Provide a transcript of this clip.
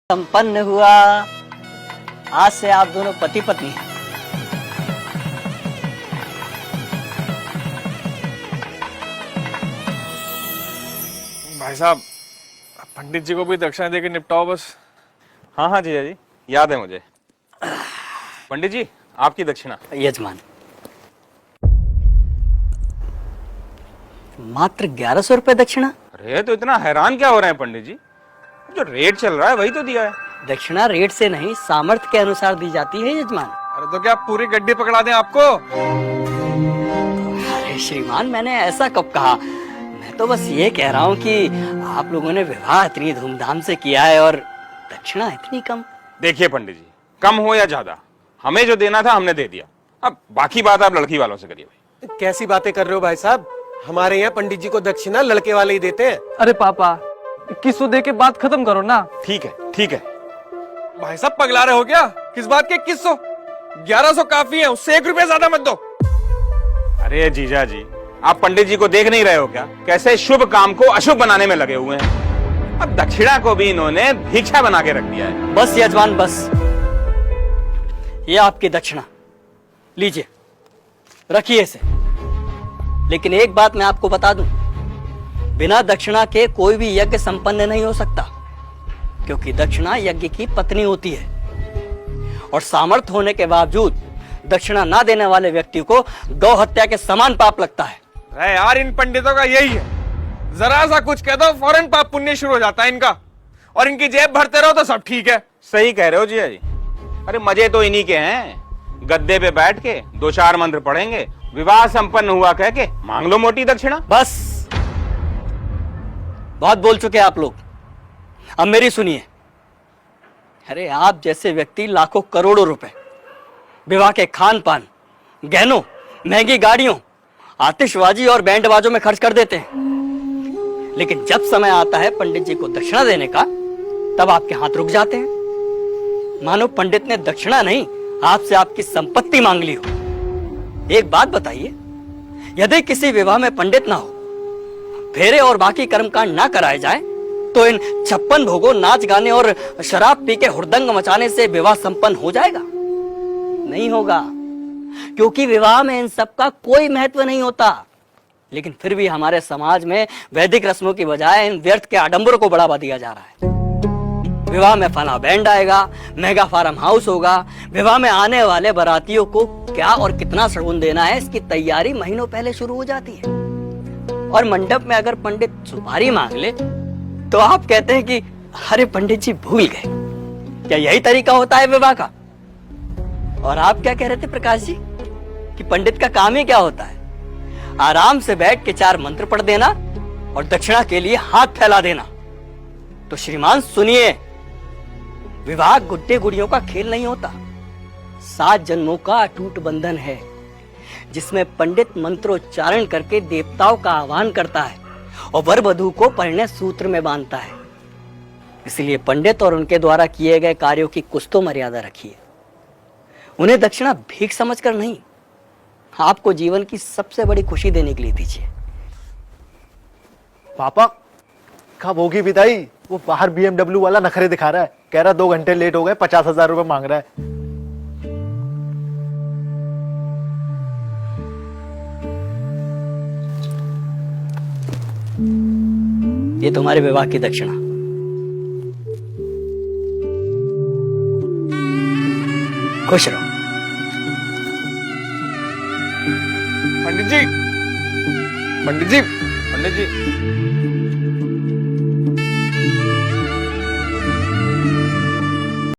संपन्न हुआ। आज से आप दोनों पति पत्नी हैं। भाई साहब, पंडित जी को भी दक्षिणा देके निपटाओ बस। हाँ हाँ जीजा जी, याद है मुझे। पंडित जी, आपकी दक्षिणा। यजमान, मात्र 1100 रुपए दक्षिणा। अरे तो इतना हैरान क्या हो रहे हैं पंडित जी? जो रेट चल रहा है वही तो दिया है। दक्षिणा रेट से नहीं, सामर्थ्य के अनुसार दी जाती है यजमान। अरे तो क्या पूरी गड्डी पकड़ा दें आपको? अरे श्रीमान, मैंने ऐसा कब कहा? मैं तो बस ये कह रहा हूँ कि आप लोगों ने विवाह इतनी धूमधाम से किया है और दक्षिणा इतनी कम। देखिए पंडित जी, कम हो या ज्यादा, हमें जो देना था हमने दे दिया। अब बाकी बात आप लड़की वालों से करिए भाई। कैसी बातें कर रहे हो भाई साहब? हमारे यहाँ पंडित जी को दक्षिणा लड़के वाले ही देते हैं। अरे पापा, 2100 दे के बात खत्म करो ना। ठीक है ठीक है। भाई साहब पगला रहे हो क्या? किस बात के 2100? 1100 काफी है, उससे 1 रुपया ज्यादा मत दो। अरे जीजा जी, आप पंडित जी को देख नहीं रहे हो क्या? कैसे शुभ काम को अशुभ बनाने में लगे हुए हैं। अब दक्षिणा को भी इन्होंने भिक्षा बना के रख दिया है। बस यजमान बस, ये आपकी दक्षिणा लीजिए, रखिए इसे। लेकिन एक बात मैं आपको बता दूं, बिना दक्षिणा के कोई भी यज्ञ संपन्न नहीं हो सकता, क्योंकि दक्षिणा यज्ञ की पत्नी होती है और सामर्थ्य होने के बावजूद दक्षिणा ना देने वाले व्यक्ति को गौ हत्या के समान पाप लगता है। अरे यार, इन पंडितों का यही है, जरा सा कुछ कह दो फौरन पाप पुण्य शुरू हो जाता है इनका, और इनकी जेब भरते रहो तो सब ठीक है। सही कह रहे हो जीजा जी। अरे मजे तो इन्हीं के हैं, गद्दे पे बैठ के 2-4 मंत्र पढ़ेंगे, विवाह संपन्न हुआ कह के मांग लो मोटी दक्षिणा। बस, बहुत बोल चुके आप लोग, अब मेरी सुनिए। अरे आप जैसे व्यक्ति लाखों करोड़ों रुपए विवाह के खान पान, गहनों, महंगी गाड़ियों, आतिशबाजी और बैंड बाजों में खर्च कर देते हैं, लेकिन जब समय आता है पंडित जी को दक्षिणा देने का, तब आपके हाथ रुक जाते हैं, मानो पंडित ने दक्षिणा नहीं आपसे आपकी संपत्ति मांग ली हो। एक बात बताइए, यदि किसी विवाह में पंडित ना हो, फेरे और बाकी कर्मकांड ना कराए जाए, तो इन 56 भोगों, नाच गाने और शराब पी के हुड़दंग मचाने से विवाह संपन्न हो जाएगा? नहीं होगा, क्योंकि विवाह में इन सब का कोई महत्व नहीं होता। लेकिन फिर भी हमारे समाज में वैदिक रस्मों की बजाय इन व्यर्थ के आडंबरों को बढ़ावा दिया जा रहा है। विवाह में फला बैंड आएगा, महंगा फार्म हाउस होगा, विवाह में आने वाले बारातियों को क्या और कितना शगुन देना है, इसकी तैयारी महीनों पहले शुरू हो जाती है। और मंडप में अगर पंडित सुपारी मांग ले तो आप कहते हैं कि अरे पंडित जी भूल गए। क्या यही तरीका होता है विवाह का? और आप क्या कह रहे थे प्रकाश जी कि पंडित का काम ही क्या होता है? आराम से बैठ के 4 मंत्र पढ़ देना और दक्षिणा के लिए हाथ फैला देना। तो श्रीमान सुनिए, विवाह गुड्डे गुड़ियों का खेल नहीं होता, 7 जन्मों का अटूट बंधन है, जिसमें पंडित मंत्रोच्चारण करके देवताओं का आह्वान करता है और वर वधू को परिणय सूत्र में बांधता है। इसलिए पंडित और उनके द्वारा किए गए कार्यों की कुछ तो मर्यादा रखिए। उन्हें दक्षिणा भीख समझकर नहीं, आपको जीवन की सबसे बड़ी खुशी देने के लिए दीजिए। पापा, कब होगी विदाई? वो बाहर BMW वाला नखरे दिखा रहा है, कह रहा 2 घंटे लेट हो गए, 50,000 रुपए मांग रहा है। ये तुम्हारे विवाह की दक्षिणा। खुश रहो। पंडित जी, पंडित जी, पंडित जी,